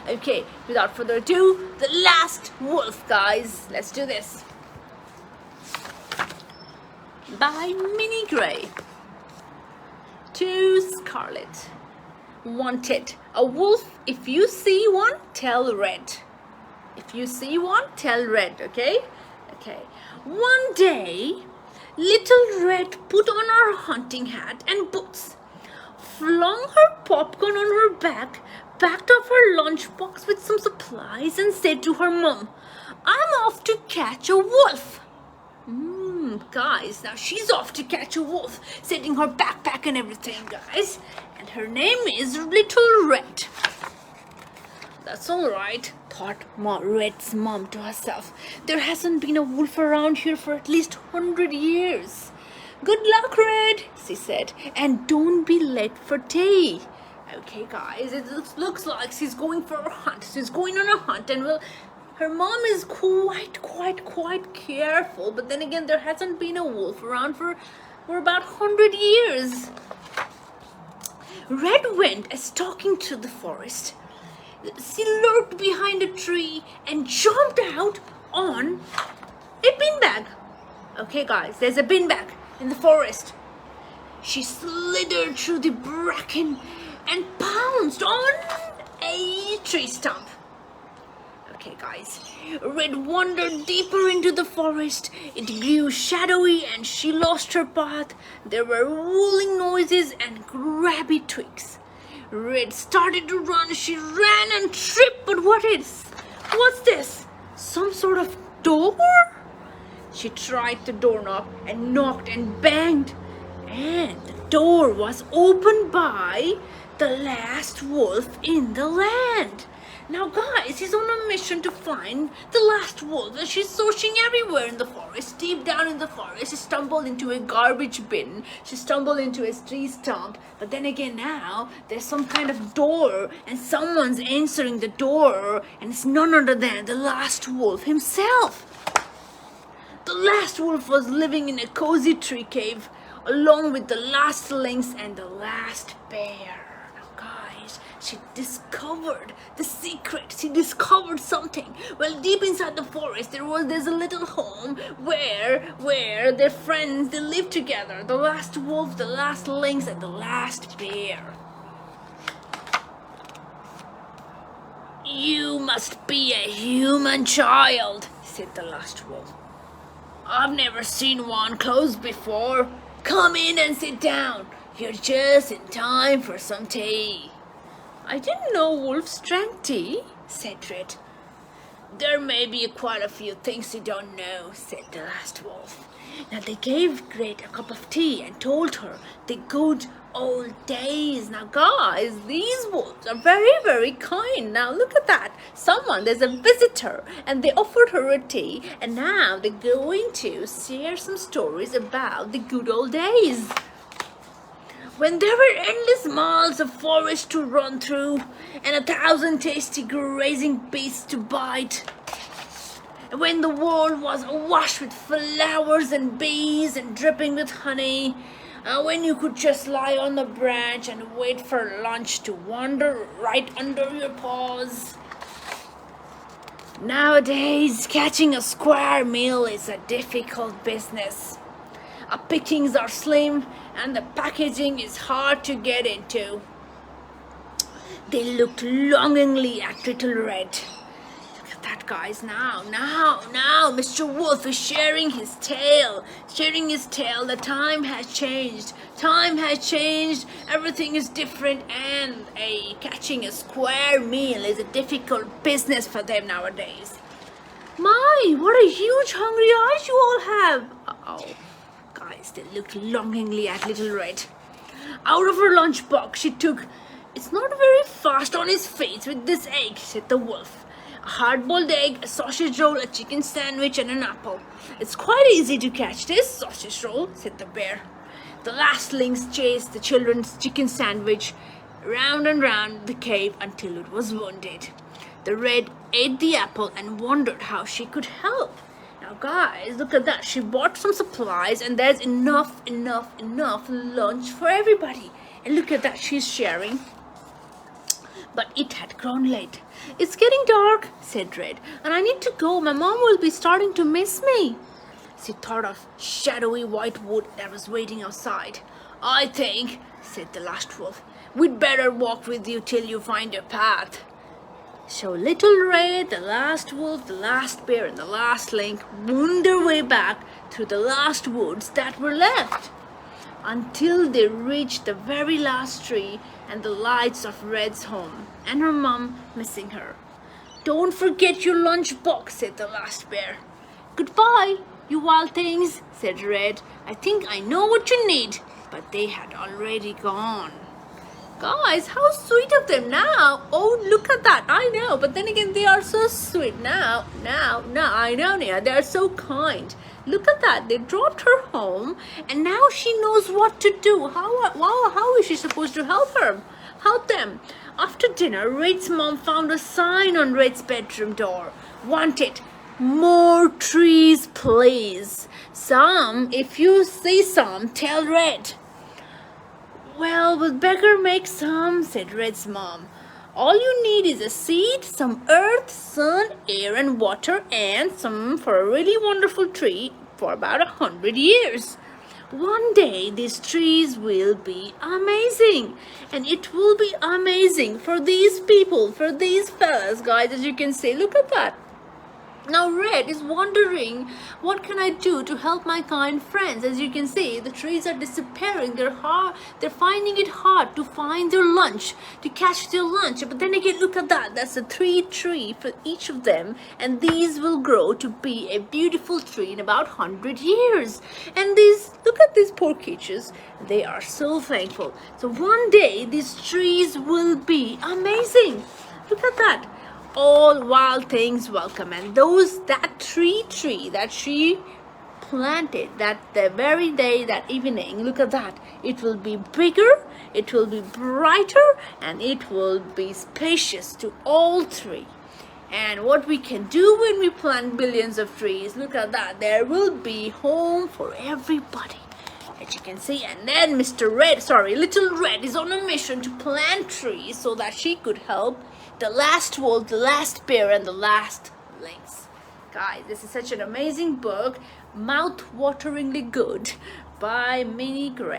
Okay, without further ado, the last wolf, guys. Let's do this. By Minnie Gray. To Scarlet. Wanted. A wolf, if you see one, tell Red. If you see one, tell Red, okay? Okay. One day, little Red put on her hunting hat and boots, flung her popcorn on her back, packed up her lunchbox with some supplies, and said to her mom, "I'm off to catch a wolf." Guys, now she's off to catch a wolf, setting her backpack and everything, guys. And her name is Little Red. That's alright, thought Red's mom to herself. There hasn't been a wolf around here for at least 100 years. Good luck, Red, she said, and don't be late for tea. Okay, guys, it looks like she's going for a hunt. She's going on a hunt, and her mom is quite careful. But then again, there hasn't been a wolf around for about 100 years. Red went stalking through the forest. She lurked behind a tree and jumped out on a beanbag. Okay, guys, there's a beanbag in the forest. She slithered through the bracken and pounced on a tree stump. Okay, guys, Red wandered deeper into the forest. It grew shadowy and she lost her path. There were wooling noises and grabby twigs. Red started to run. She ran and tripped, but what's this? Some sort of door? She tried the doorknob and knocked and banged, and the door was opened by the last wolf in the land. Now, guys, she's on a mission to find the last wolf, and she's searching everywhere in the forest. Deep down in the forest, she stumbled into a garbage bin. She stumbled into a tree stump. But then again, now there's some kind of door, and someone's answering the door, and it's none other than the last wolf himself. The last wolf was living in a cozy tree cave, along with the last lynx and the last bear. She discovered the secret. She discovered something. Well, deep inside the forest, there's a little home where their friends, they live together. The last wolf, the last lynx, and the last bear. "You must be a human child," said the last wolf. "I've never seen one close before. Come in and sit down. You're just in time for some tea." "I didn't know wolves drank tea," said Red. "There may be quite a few things you don't know," said the last wolf. Now they gave Red a cup of tea and told her the good old days. Now, guys, these wolves are very kind. Now look at that. There's a visitor, and they offered her a tea, and now they're going to share some stories about the good old days. When there were endless miles of forest to run through and 1,000 tasty grazing beasts to bite. When the world was awash with flowers and bees and dripping with honey. When you could just lie on the branch and wait for lunch to wander right under your paws. Nowadays, catching a square meal is a difficult business. Our pickings are slim and the packaging is hard to get into. They looked longingly at Little Red. Look at that, guys. Now, Mr. Wolf is sharing his tale. The time has changed. Everything is different, and catching a square meal is a difficult business for them nowadays. My, what a huge hungry eyes you all have. Uh-oh. Guys, they looked longingly at Little Red. Out of her lunchbox, she took, "It's not very fast on his face with this egg," said the wolf. "A hard-boiled egg, a sausage roll, a chicken sandwich, and an apple. It's quite easy to catch this sausage roll," said the bear. The last lynx chased the children's chicken sandwich round and round the cave until it was wounded. The Red ate the apple and wondered how she could help. Now, guys, look at that. She bought some supplies, and there's enough lunch for everybody. And look at that, she's sharing. But it had grown late. "It's getting dark," said Red, "and I need to go. My mom will be starting to miss me." She thought of shadowy white wood that was waiting outside. "I think," said the last wolf, "we'd better walk with you till you find your path." So Little Red, the last wolf, the last bear, and the last lynx wound their way back through the last woods that were left, until they reached the very last tree and the lights of Red's home, and her mom missing her. "Don't forget your lunch box," said the last bear. "Goodbye, you wild things," said Red. "I think I know what you need." But they had already gone. Guys, how sweet of them now. Oh, look at that. I know, but then again, they are so sweet now. I know, Nia. They are so kind. Look at that. They dropped her home, and now she knows what to do. How is she supposed to help them? After dinner, Red's mom found a sign on Red's bedroom door. "Wanted. More trees, please. Some, if you see some, tell Red." "Well, we'll better make some," said Red's mom. "All you need is a seed, some earth, sun, air, and water, and some for a really wonderful tree for about 100 years. One day these trees will be amazing, and it will be amazing for these people, for these fellas, guys, as you can see. Look at that. Now Red is wondering, what can I do to help my kind friends? As you can see, the trees are disappearing. They're finding it hard to find their lunch, to catch their lunch. But then again, look at that. That's a 3 tree for each of them. And these will grow to be a beautiful tree in about 100 years. And look at these poor creatures. They are so thankful. So one day, these trees will be amazing. Look at that. All wild things welcome, and that tree that she planted that the very day, that evening, look at that, it will be bigger, it will be brighter, and it will be spacious to all 3. And what we can do when we plant billions of trees, look at that, there will be home for everybody, as you can see. And then Little Red is on a mission to plant trees so that she could help the last wolf, the last bear, and the last lynx. Guys, this is such an amazing book, mouth-wateringly good, by Minnie Gray.